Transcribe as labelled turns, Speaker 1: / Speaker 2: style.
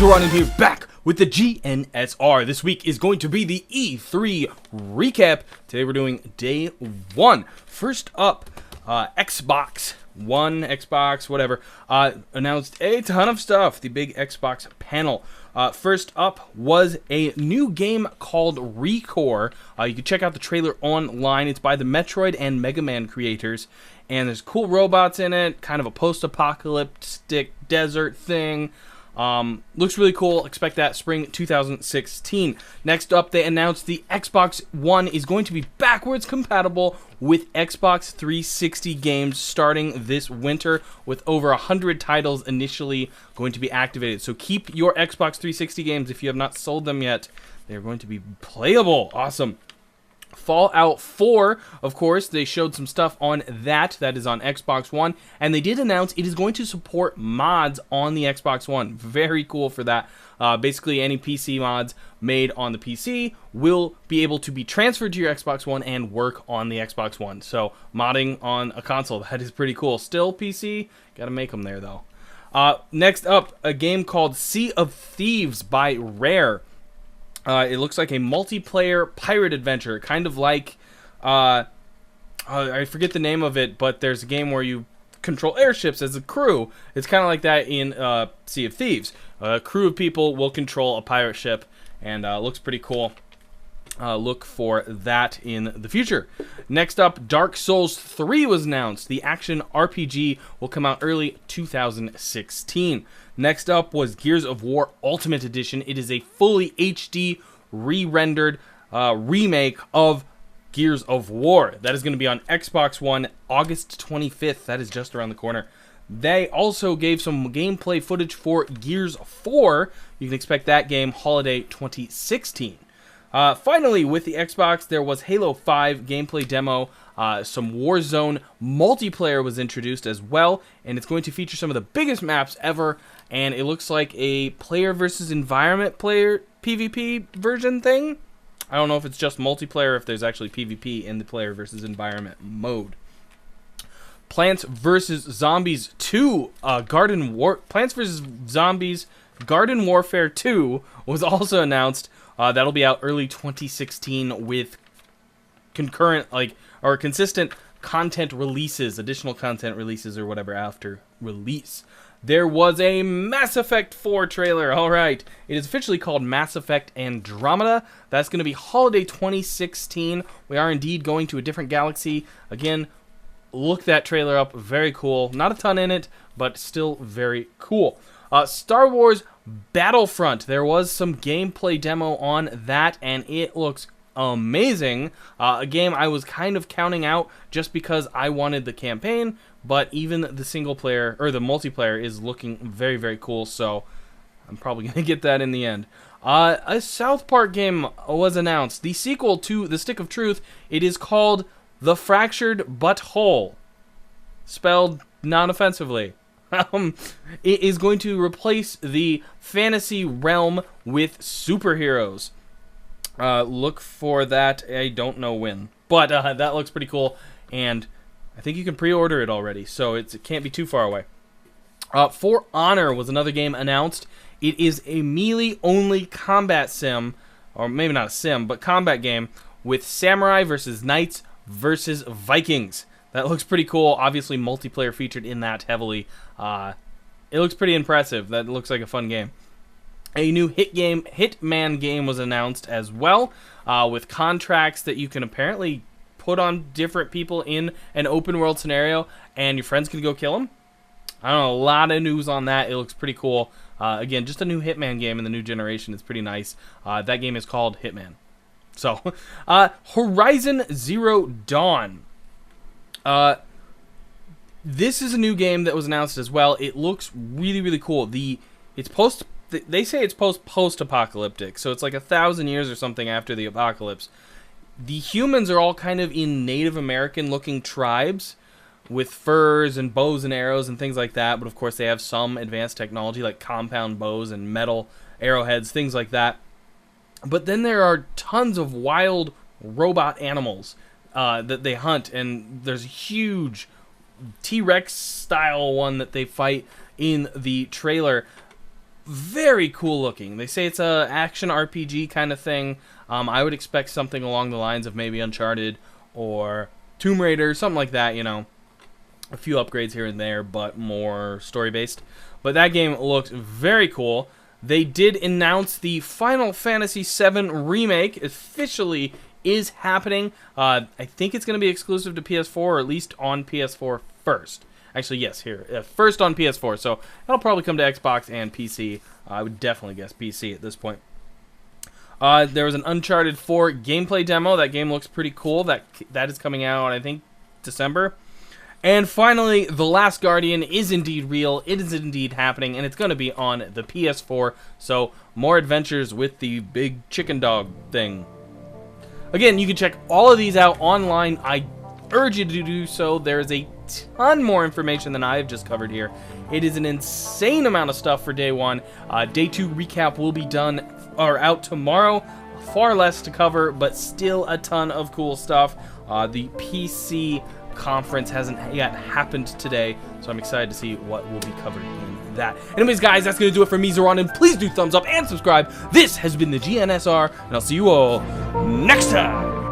Speaker 1: Zoronden here, back with the GNSR. This week is going to be the E3 recap. Today we're doing day one. First up, Xbox One, Xbox, whatever, announced a ton of stuff. The big Xbox panel. First up was a new game called ReCore. You can check out the trailer online. It's by the Metroid and Mega Man creators. And there's cool robots in it, kind of a post-apocalyptic desert thing. Looks really cool. Expect that spring 2016. Next up, they announced the Xbox One is going to be backwards compatible with Xbox 360 games starting this winter, with over 100 titles initially going to be activated. So keep your Xbox 360 games if you have not sold them yet. They're going to be playable. Awesome. Fallout 4, of course, they showed some stuff on that is on Xbox One, and they did announce it is going to support mods on the Xbox One. Very cool for that. Basically, any PC mods made on the PC will be able to be transferred to your Xbox One and work on the Xbox One. So, modding on a console, that is pretty cool. Still PC, gotta make them there, though. Next up, a game called Sea of Thieves by Rare. It looks like a multiplayer pirate adventure, kind of like, I forget the name of it, but there's a game where you control airships as a crew. It's kind of like that in Sea of Thieves. A crew of people will control a pirate ship, and looks pretty cool. Look for that in the future. Next up, Dark Souls 3 was announced. The action RPG will come out early 2016. Next up was Gears of War Ultimate Edition. It is a fully HD re-rendered remake of Gears of War. That is going to be on Xbox One August 25th. That is just around the corner. They also gave some gameplay footage for Gears 4. You can expect that game holiday 2016. Finally, with the Xbox, there was Halo 5 gameplay demo. Some Warzone multiplayer was introduced as well, and it's going to feature some of the biggest maps ever, and it looks like a player versus environment player PvP version thing. I don't know if it's just multiplayer or if there's actually PvP in the player versus environment mode. Plants vs. Zombies 2, Plants vs. Zombies Garden Warfare 2 was also announced. That'll be out early 2016 with consistent content releases, additional content releases or whatever after release. There was a Mass Effect 4 trailer. All right. It is officially called Mass Effect Andromeda. That's going to be holiday 2016. We are indeed going to a different galaxy. Again, look that trailer up. Very cool. Not a ton in it, but still very cool. Star Wars Battlefront. There was some gameplay demo on that, and it looks amazing. A game I was kind of counting out just because I wanted the campaign, but even the single player, or the multiplayer, is looking very, very cool, so I'm probably going to get that in the end. A South Park game was announced. The sequel to The Stick of Truth. It is called The Fractured Butthole. Spelled non-offensively. It is going to replace the fantasy realm with superheroes. Look for that. I don't know when, but that looks pretty cool, and I think you can pre-order it already, so it can't be too far away. For Honor was another game announced. It is a melee-only combat sim, or maybe not a sim, but combat game with samurai versus knights versus Vikings. That looks pretty cool. Obviously, multiplayer featured in that heavily. It looks pretty impressive. That looks like a fun game. A new Hitman game was announced as well, with contracts that you can apparently put on different people in an open world scenario, and your friends can go kill them. I don't know, a lot of news on that. It looks pretty cool. Again, just a new Hitman game in the new generation. It's pretty nice. That game is called Hitman. So, Horizon Zero Dawn. This is a new game that was announced as well. It looks really, really cool. They say it's post-apocalyptic, so it's like 1,000 years or something after the apocalypse. The humans are all kind of in Native American-looking tribes with furs and bows and arrows and things like that, but of course they have some advanced technology like compound bows and metal arrowheads, things like that. But then there are tons of wild robot animals that they hunt, and there's a huge T-Rex style one that they fight in the trailer. very cool looking. They say it's a action RPG kind of thing. I would expect something along the lines of maybe Uncharted or Tomb Raider, something like that, you know. A few upgrades here and there, but more story-based. But that game looks very cool. They did announce the Final Fantasy VII Remake officially is happening. I think it's going to be exclusive to PS4, or at least on PS4 first. Actually, yes, here. First on PS4, so it'll probably come to Xbox and PC. I would definitely guess PC at this point. There was an Uncharted 4 gameplay demo. That game looks pretty cool. That is coming out, I think, December. And finally, The Last Guardian is indeed real. It is indeed happening, and it's going to be on the PS4. So, more adventures with the big chicken dog thing. Again, you can check all of these out online. I urge you to do so. There is a ton more information than I have just covered here. It is an insane amount of stuff for day one. Day two recap will be done or out tomorrow. Far less to cover, but still a ton of cool stuff. The PC conference hasn't yet happened today, so I'm excited to see what will be covered in that. Anyways, guys, that's going to do it for me, Zoronden. Please do thumbs up and subscribe. This has been the GNSR, and I'll see you all next time.